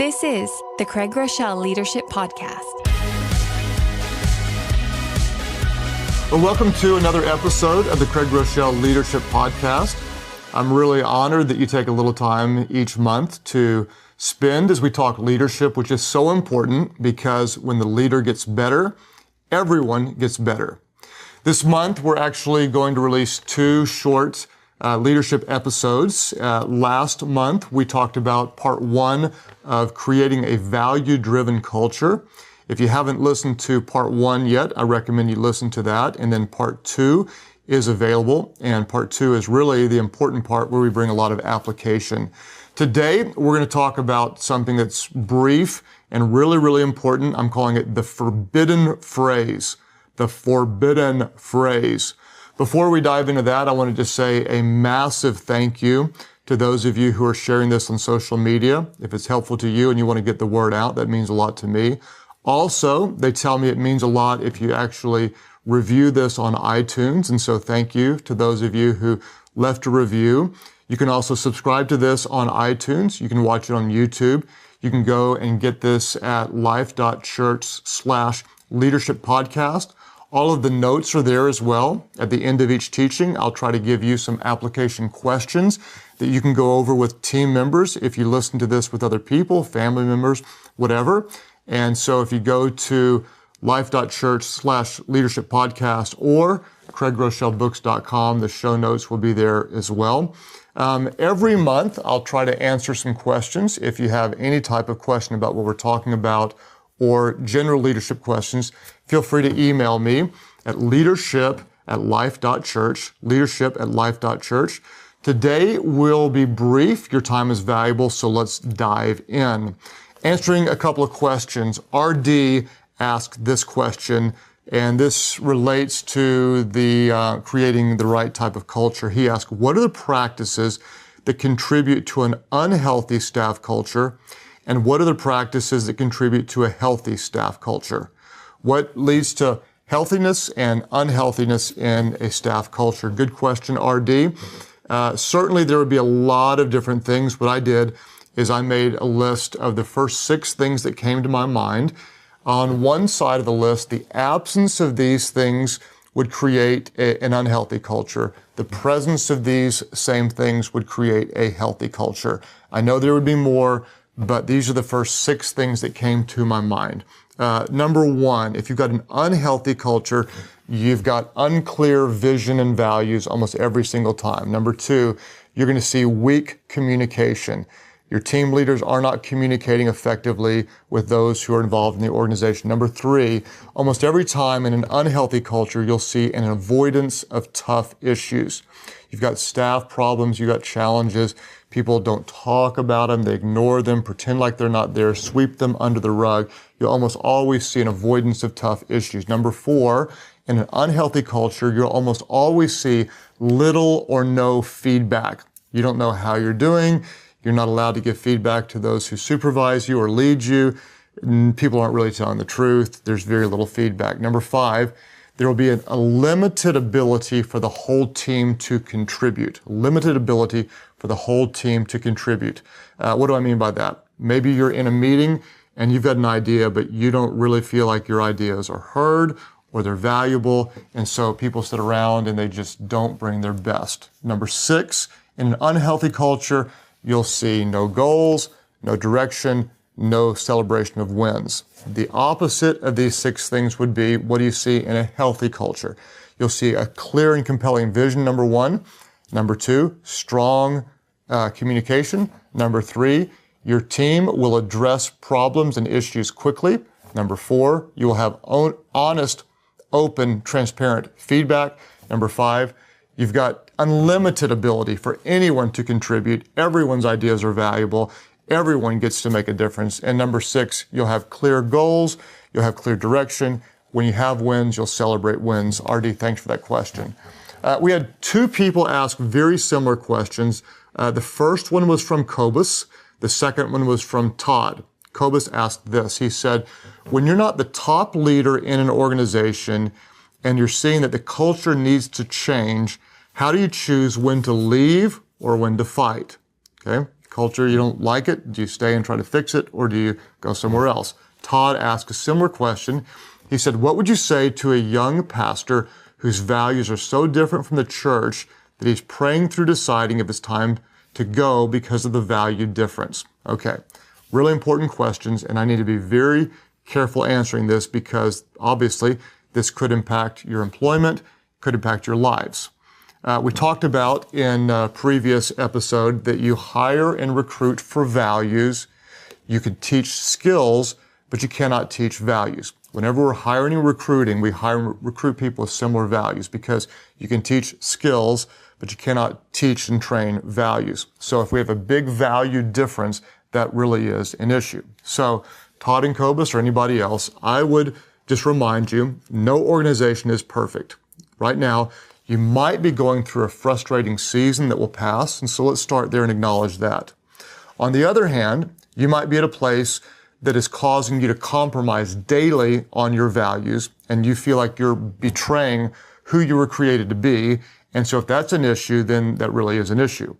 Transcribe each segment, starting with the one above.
This is the Craig Groeschel Leadership Podcast. Well, welcome to another episode of the Craig Groeschel Leadership Podcast. I'm really honored that you take a little time each month to spend as we talk leadership, which is so important because when the leader gets better, everyone gets better. This month, we're actually going to release two short leadership episodes. Last month, we talked about part one of creating a value-driven culture. If you haven't listened to part one yet, I recommend you listen to that. And then part two is available. And part two is really the important part where we bring a lot of application. Today, we're going to talk about something that's brief and really, really important. I'm calling it the forbidden phrase. The forbidden phrase. Before we dive into that, I want to just say a massive thank you to those of you who are sharing this on social media. If it's helpful to you and you want to get the word out, that means a lot to me. Also, they tell me it means a lot if you actually review this on iTunes. And so thank you to those of you who left a review. You can also subscribe to this on iTunes. You can watch it on YouTube. You can go and get this at life.church/leadership podcast. All of the notes are there as well. At the end of each teaching, I'll try to give you some application questions that you can go over with team members if you listen to this with other people, family members, whatever. And so if you go to life.church/leadership podcast or craiggroeschelbooks.com, the show notes will be there as well. Every month, I'll try to answer some questions. If you have any type of question about what we're talking about or general leadership questions, feel free to email me at leadership@life.church, leadership@life.church. Today will be brief. Your time is valuable, so let's dive in. Answering a couple of questions. RD asked this question, and this relates to the creating the right type of culture. He asked, what are the practices that contribute to an unhealthy staff culture? And what are the practices that contribute to a healthy staff culture? What leads to healthiness and unhealthiness in a staff culture? Good question, RD. Certainly there would be a lot of different things. What I did is I made a list of the first 6 things that came to my mind. On one side of the list, the absence of these things would create an unhealthy culture. The presence of these same things would create a healthy culture. I know there would be more, but these are the first 6 things that came to my mind. Number 1, if you've got an unhealthy culture, you've got unclear vision and values almost every single time. Number 2, you're going to see weak communication. Your team leaders are not communicating effectively with those who are involved in the organization. Number 3, almost every time in an unhealthy culture, you'll see an avoidance of tough issues. You've got staff problems, you've got challenges. People don't talk about them, they ignore them, pretend like they're not there, sweep them under the rug. You'll almost always see an avoidance of tough issues. Number 4, in an unhealthy culture, you'll almost always see little or no feedback. You don't know how you're doing. You're not allowed to give feedback to those who supervise you or lead you. People aren't really telling the truth. There's very little feedback. Number 5, there will be a limited ability for the whole team to contribute. Limited ability for the whole team to contribute. What do I mean by that? Maybe you're in a meeting and you've got an idea, but you don't really feel like your ideas are heard or they're valuable. And so people sit around and they just don't bring their best. Number 6, in an unhealthy culture, you'll see no goals, no direction, no celebration of wins. The opposite of these 6 things would be, what do you see in a healthy culture? You'll see a clear and compelling vision, number 1. Number 2, strong communication. Number 3, your team will address problems and issues quickly. Number 4, you will have honest, open, transparent feedback. Number 5, you've got unlimited ability for anyone to contribute. Everyone's ideas are valuable. Everyone gets to make a difference. And number 6, you'll have clear goals. You'll have clear direction. When you have wins, you'll celebrate wins. RD, thanks for that question. We had 2 people ask very similar questions. The first one was from Cobus. The second one was from Todd. Cobus asked this. He said, when you're not the top leader in an organization and you're seeing that the culture needs to change, how do you choose when to leave or when to fight? Okay. culture, you don't like it? Do you stay and try to fix it, or do you go somewhere else? Todd asked a similar question. He said, what would you say to a young pastor whose values are so different from the church that he's praying through deciding if it's time to go because of the value difference? Okay, really important questions, and I need to be very careful answering this because obviously this could impact your employment, could impact your lives. We talked about in a previous episode that you hire and recruit for values. You could teach skills, but you cannot teach values. Whenever we're hiring and recruiting, we hire and recruit people with similar values because you can teach skills, but you cannot teach and train values. So if we have a big value difference, that really is an issue. So Todd and Cobus or anybody else, I would just remind you, no organization is perfect. Right now, you might be going through a frustrating season that will pass, and so let's start there and acknowledge that. On the other hand, you might be at a place that is causing you to compromise daily on your values, and you feel like you're betraying who you were created to be. And so if that's an issue, then that really is an issue.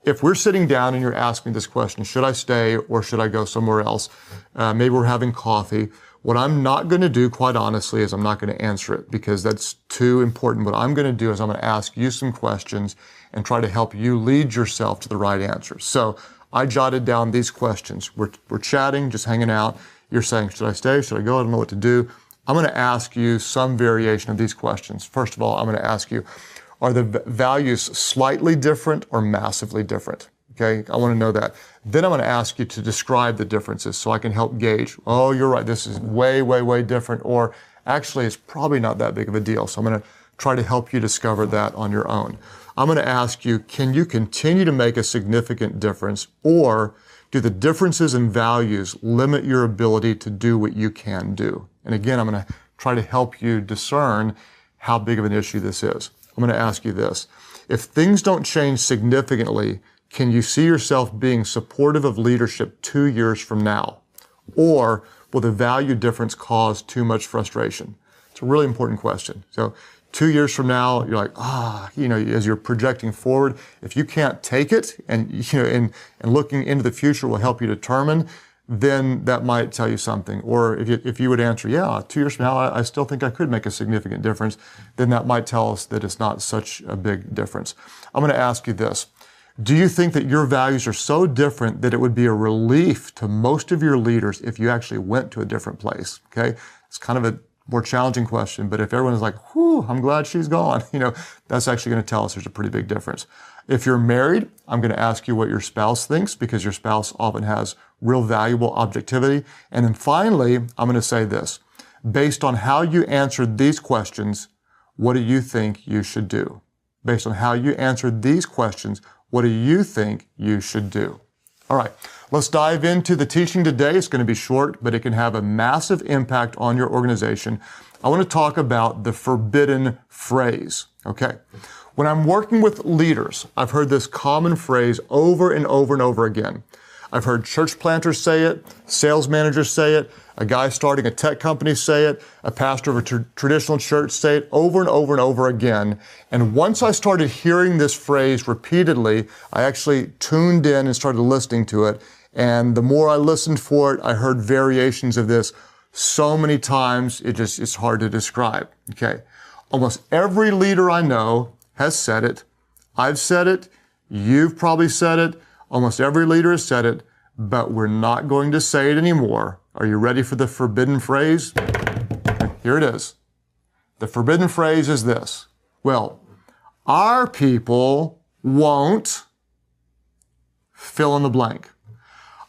If we're sitting down and you're asking this question, should I stay or should I go somewhere else? Maybe we're having coffee. What I'm not going to do, quite honestly, is I'm not going to answer it because that's too important. What I'm going to do is I'm going to ask you some questions and try to help you lead yourself to the right answer. So I jotted down these questions. We're chatting, just hanging out. You're saying, should I stay? Should I go? I don't know what to do. I'm going to ask you some variation of these questions. First of all, I'm going to ask you, are the values slightly different or massively different? Okay, I want to know that. Then I'm going to ask you to describe the differences so I can help gauge, oh, you're right, this is way, way, way different, or actually it's probably not that big of a deal. So I'm going to try to help you discover that on your own. I'm going to ask you, can you continue to make a significant difference, or do the differences in values limit your ability to do what you can do? And again, I'm going to try to help you discern how big of an issue this is. I'm going to ask you this. If things don't change significantly, can you see yourself being supportive of leadership 2 years from now? Or will the value difference cause too much frustration? It's a really important question. So 2 years from now, you're like, as you're projecting forward, if you can't take it and looking into the future will help you determine, then that might tell you something. Or if you would answer, 2 years from now, I still think I could make a significant difference, then that might tell us that it's not such a big difference. I'm going to ask you this. Do you think that your values are so different that it would be a relief to most of your leaders if you actually went to a different place? Okay. It's kind of a more challenging question, but if everyone is like, whew, I'm glad she's gone, that's actually going to tell us there's a pretty big difference. If you're married, I'm going to ask you what your spouse thinks because your spouse often has real valuable objectivity. And then finally, I'm going to say this. Based on how you answered these questions, what do you think you should do? Based on how you answered these questions, what do you think you should do? All right, let's dive into the teaching today. It's going to be short, but it can have a massive impact on your organization. I want to talk about the forbidden phrase, okay? When I'm working with leaders, I've heard this common phrase over and over and over again. I've heard church planters say it, sales managers say it, a guy starting a tech company say it, a pastor of a traditional church say it over and over and over again. And once I started hearing this phrase repeatedly, I actually tuned in and started listening to it. And the more I listened for it, I heard variations of this so many times, it's hard to describe. Okay. Almost every leader I know has said it. I've said it. You've probably said it. Almost every leader has said it, but we're not going to say it anymore. Are you ready for the forbidden phrase? Here it is. The forbidden phrase is this. Well, our people won't fill in the blank.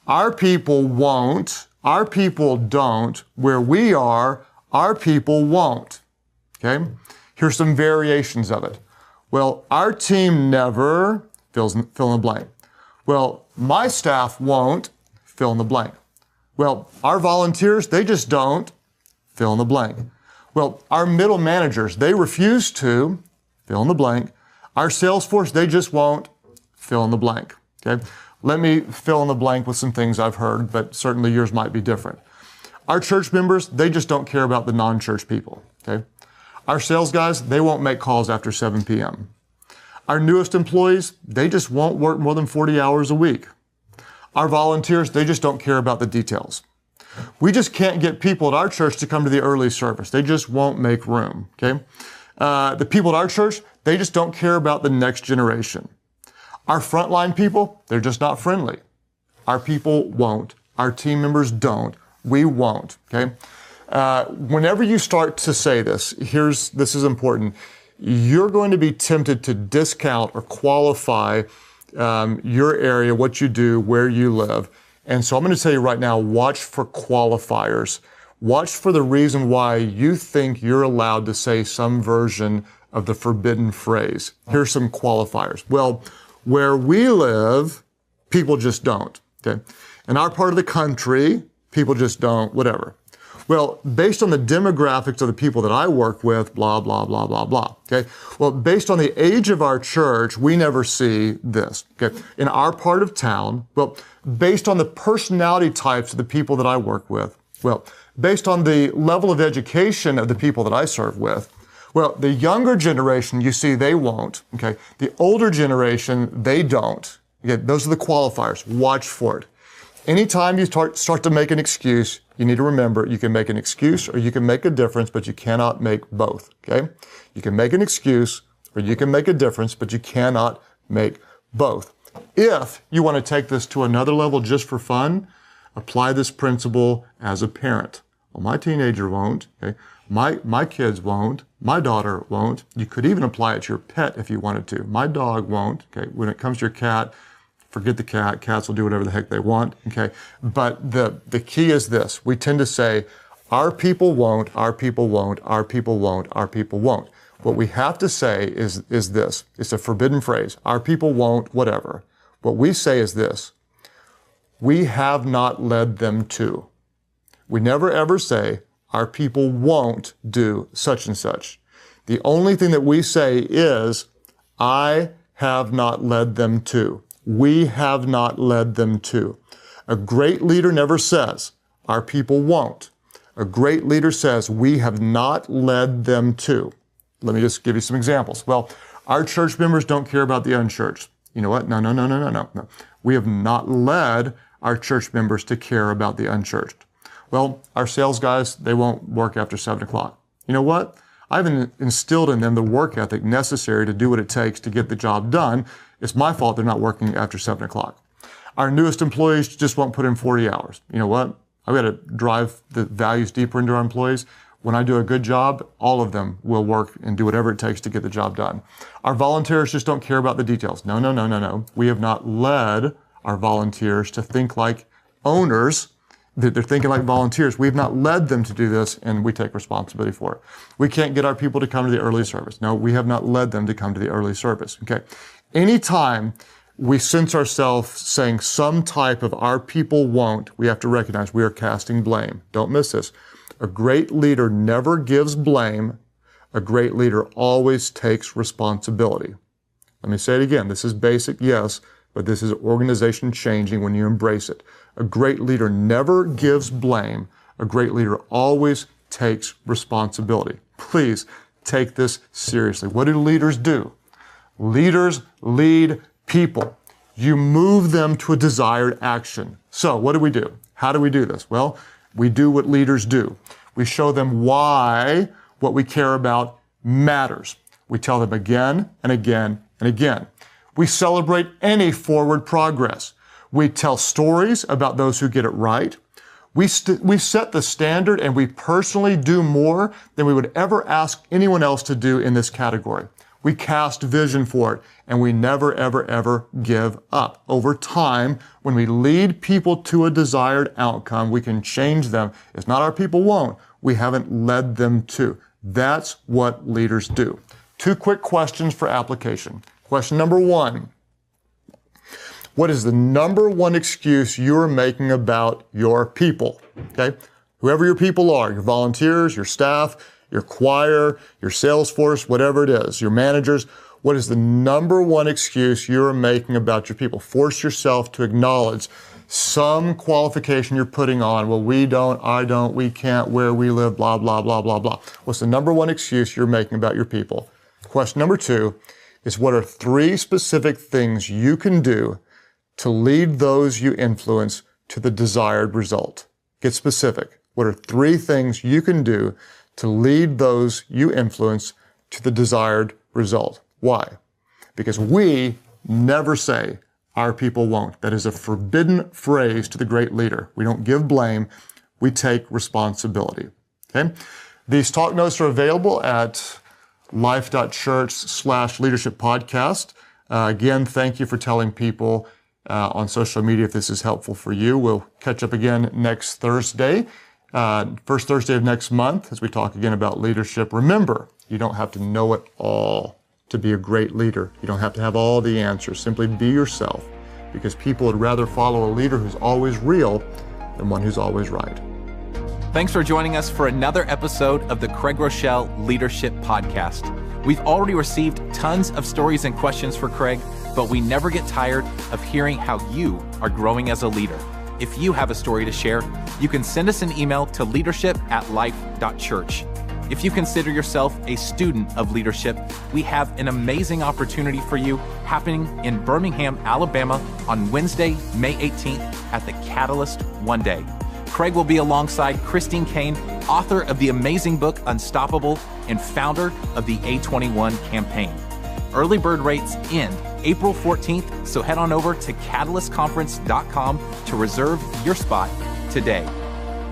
Our people won't. Our people don't. Where we are, our people won't. Okay? Here's some variations of it. Well, our team never fill in the blank. Well, my staff won't fill in the blank. Well, our volunteers, they just don't fill in the blank. Well, our middle managers, they refuse to fill in the blank. Our sales force, they just won't fill in the blank. Okay? Let me fill in the blank with some things I've heard, but certainly yours might be different. Our church members, they just don't care about the non-church people. Okay? Our sales guys, they won't make calls after 7 p.m. Our newest employees, they just won't work more than 40 hours a week. Our volunteers, they just don't care about the details. We just can't get people at our church to come to the early service. They just won't make room, okay? The people at our church, they just don't care about the next generation. Our frontline people, they're just not friendly. Our people won't. Our team members don't. We won't, okay? Whenever you start to say this, this is important. You're going to be tempted to discount or qualify your area, what you do, where you live. And so I'm going to tell you right now, watch for qualifiers. Watch for the reason why you think you're allowed to say some version of the forbidden phrase. Here's some qualifiers. Well, where we live, people just don't, okay? In our part of the country, people just don't, whatever. Well, based on the demographics of the people that I work with, blah, blah, blah, blah, blah, okay? Well, based on the age of our church, we never see this, okay? In our part of town, well, based on the personality types of the people that I work with, well, based on the level of education of the people that I serve with, well, the younger generation, you see, they won't, okay? The older generation, they don't. Okay? Those are the qualifiers. Watch for it. Anytime you start to make an excuse, you need to remember you can make an excuse or you can make a difference, but you cannot make both, okay? You can make an excuse or you can make a difference, but you cannot make both. If you want to take this to another level just for fun, apply this principle as a parent. Well, my teenager won't, okay? My kids won't. My daughter won't. You could even apply it to your pet if you wanted to. My dog won't, okay? When it comes to your cat, forget the cat. Cats will do whatever the heck they want, okay? But the key is this. We tend to say, our people won't, our people won't, our people won't, our people won't. What we have to say is this. It's a forbidden phrase. Our people won't, whatever. What we say is this. We have not led them to. We never ever say, our people won't do such and such. The only thing that we say is, I have not led them to. We have not led them to. A great leader never says, our people won't. A great leader says, we have not led them to. Let me just give you some examples. Well, our church members don't care about the unchurched. You know what? No. We have not led our church members to care about the unchurched. Well, our sales guys, they won't work after 7 o'clock. You know what? I've instilled in them the work ethic necessary to do what it takes to get the job done. It's my fault they're not working after 7 o'clock. Our newest employees just won't put in 40 hours. You know what? I've got to drive the values deeper into our employees. When I do a good job, all of them will work and do whatever it takes to get the job done. Our volunteers just don't care about the details. No. We have not led our volunteers to think like owners. They're thinking like volunteers. We've not led them to do this, and we take responsibility for it. We can't get our people to come to the early service. No, we have not led them to come to the early service. Okay. Anytime we sense ourselves saying some type of our people won't, we have to recognize we are casting blame. Don't miss this. A great leader never gives blame. A great leader always takes responsibility. Let me say it again. This is basic, yes, but this is organization changing when you embrace it. A great leader never gives blame. A great leader always takes responsibility. Please take this seriously. What do leaders do? Leaders lead people. You move them to a desired action. So what do? How do we do this? Well, we do what leaders do. We show them why what we care about matters. We tell them again and again and again. We celebrate any forward progress. We tell stories about those who get it right. We set the standard and we personally do more than we would ever ask anyone else to do in this category. We cast vision for it, and we never, ever give up. Over time, when we lead people to a desired outcome, we can change them. It's not our people won't. We haven't led them to. That's what leaders do. 2 quick questions for application. Question number 1. What is the number 1 excuse you're making about your people? Okay? Whoever your people are, your volunteers, your staff, your choir, your sales force, whatever it is, your managers, what is the number 1 excuse you're making about your people? Force yourself to acknowledge some qualification you're putting on. Well, we don't, I don't, we can't, where we live, blah, blah, blah, blah, blah. What's the number 1 excuse you're making about your people? Question number 2 is, what are 3 specific things you can do to lead those you influence to the desired result? Get specific. What are 3 things you can do to lead those you influence to the desired result? Why? Because we never say, our people won't. That is a forbidden phrase to the great leader. We don't give blame. We take responsibility. Okay? These talk notes are available at life.church/leadership podcast. Again, thank you for telling people on social media if this is helpful for you. We'll catch up again next Thursday, first Thursday of next month, as we talk again about leadership. Remember, you don't have to know it all to be a great leader. You don't have to have all the answers. Simply be yourself, because people would rather follow a leader who's always real than one who's always right. Thanks for joining us for another episode of the Craig Groeschel Leadership Podcast. We've already received tons of stories and questions for Craig, but we never get tired of hearing how you are growing as a leader. If you have a story to share, you can send us an email to leadership@life.church. If you consider yourself a student of leadership, we have an amazing opportunity for you happening in Birmingham, Alabama on Wednesday, May 18th at the Catalyst One Day. Craig will be alongside Christine Kane, author of the amazing book Unstoppable and founder of the A21 campaign. Early bird rates end April 14th, so head on over to catalystconference.com to reserve your spot today.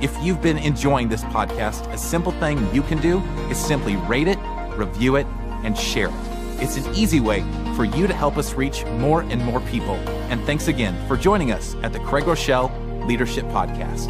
If you've been enjoying this podcast, a simple thing you can do is simply rate it, review it, and share it. It's an easy way for you to help us reach more and more people. And thanks again for joining us at the Craig Groeschel Leadership Podcast.